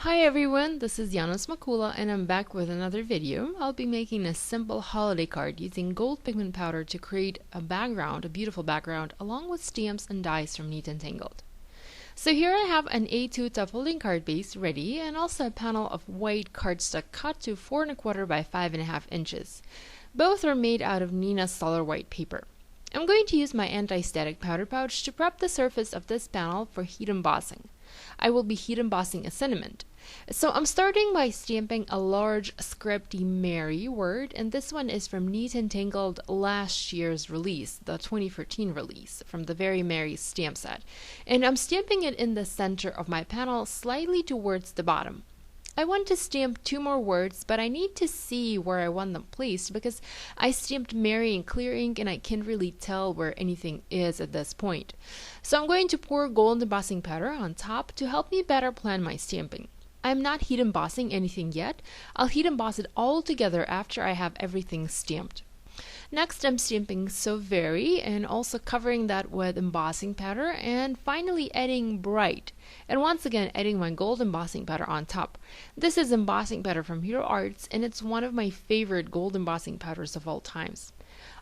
Hi everyone, this is Janos Makula and I'm back with another video. I'll be making a simple holiday card using gold pigment powder to create a background, a beautiful background, along with stamps and dies from Neat Tangled. So here I have an A2 top folding card base ready and also a panel of white cardstock cut to 4 1/4 by 5.5 inches. Both are made out of Neenah's Solar White paper. I'm going to use my anti-static powder pouch to prep the surface of this panel for heat embossing. I will be heat embossing a sentiment. So I'm starting by stamping a large scripty Mary word, and this one is from Neat Tangled last year's release, the 2014 release from the Very Merry stamp set. And I'm stamping it in the center of my panel slightly towards the bottom. I want to stamp 2 more words, but I need to see where I want them placed because I stamped Mary in clear ink and I can't really tell where anything is at this point. So I'm going to pour gold embossing powder on top to help me better plan my stamping. I'm not heat embossing anything yet. I'll heat emboss it all together after I have everything stamped. Next, I'm stamping So Very and also covering that with embossing powder and finally adding Bright. And once again, adding my gold embossing powder on top. This is embossing powder from Hero Arts and it's one of my favorite gold embossing powders of all times.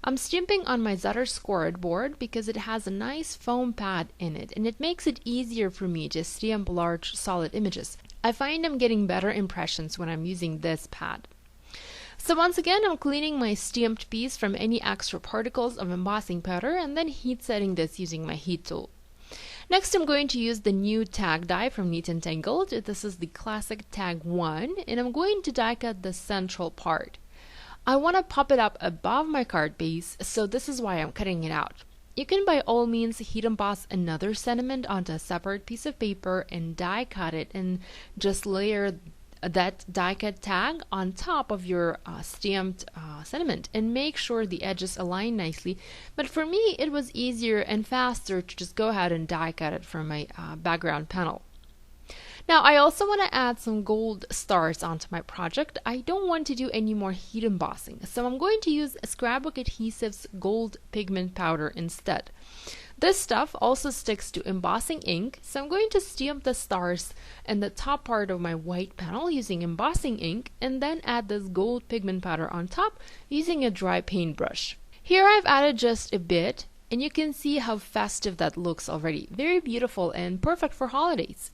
I'm stamping on my Zutter scored board because it has a nice foam pad in it and it makes it easier for me to stamp large solid images. I find I'm getting better impressions when I'm using this pad. So once again, I'm cleaning my stamped piece from any extra particles of embossing powder and then heat setting this using my heat tool. Next, I'm going to use the new tag die from Neat Tangled. This is the classic tag 1 and I'm going to die cut the central part. I want to pop it up above my card base, so this is why I'm cutting it out. You can by all means heat emboss another sentiment onto a separate piece of paper and die cut it and just layer that die cut tag on top of your stamped sentiment and make sure the edges align nicely. But for me, it was easier and faster to just go ahead and die cut it from my background panel. Now I also want to add some gold stars onto my project. I don't want to do any more heat embossing, so I'm going to use Scrapbook Adhesive's gold pigment powder instead. This stuff also sticks to embossing ink, so I'm going to stamp the stars in the top part of my white panel using embossing ink and then add this gold pigment powder on top using a dry paintbrush. Here I've added just a bit and you can see how festive that looks already. Very beautiful and perfect for holidays.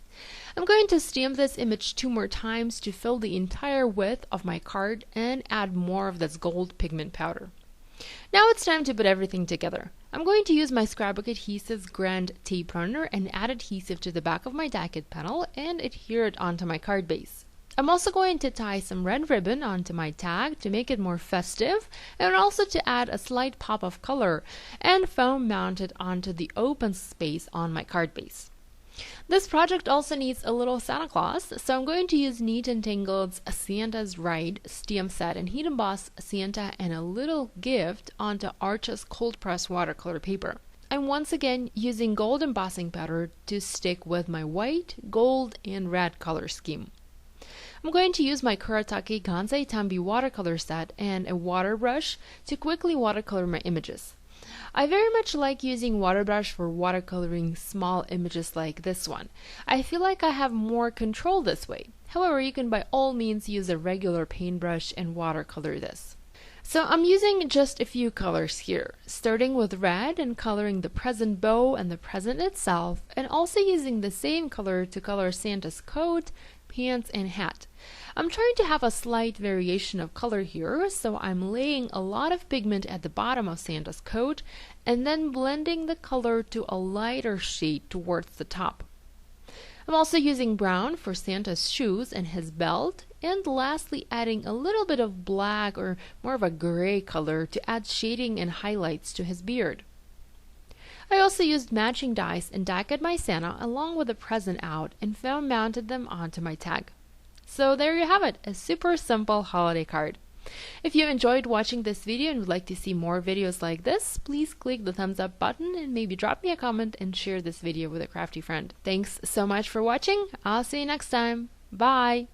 I'm going to stamp this image 2 more times to fill the entire width of my card and add more of this gold pigment powder. Now it's time to put everything together. I'm going to use my Scrapbook Adhesive's Grand Tape Runner and add adhesive to the back of my die cut panel and adhere it onto my card base. I'm also going to tie some red ribbon onto my tag to make it more festive and also to add a slight pop of color and foam mount it onto the open space on my card base. This project also needs a little Santa Claus, so I'm going to use Neat Tangled's Santa's Ride stamp set and heat emboss Santa and a little gift onto Arch's cold press watercolor paper. I'm once again using gold embossing powder to stick with my white, gold, and red color scheme. I'm going to use my Kuretake Gansei Tambi watercolor set and a water brush to quickly watercolor my images. I very much like using water brush for watercoloring small images like this one. I feel like I have more control this way. However, you can by all means use a regular paintbrush and watercolor this. So I'm using just a few colors here, starting with red and coloring the present bow and the present itself, and also using the same color to color Santa's coat, pants, and hat. I'm trying to have a slight variation of color here, so I'm laying a lot of pigment at the bottom of Santa's coat and then blending the color to a lighter shade towards the top. I'm also using brown for Santa's shoes and his belt, and lastly adding a little bit of black or more of a gray color to add shading and highlights to his beard. I also used matching dies and die cut my Santa along with the present out and foam mounted them onto my tag. So there you have it, a super simple holiday card. If you enjoyed watching this video and would like to see more videos like this, please click the thumbs up button and maybe drop me a comment and share this video with a crafty friend. Thanks so much for watching. I'll see you next time. Bye!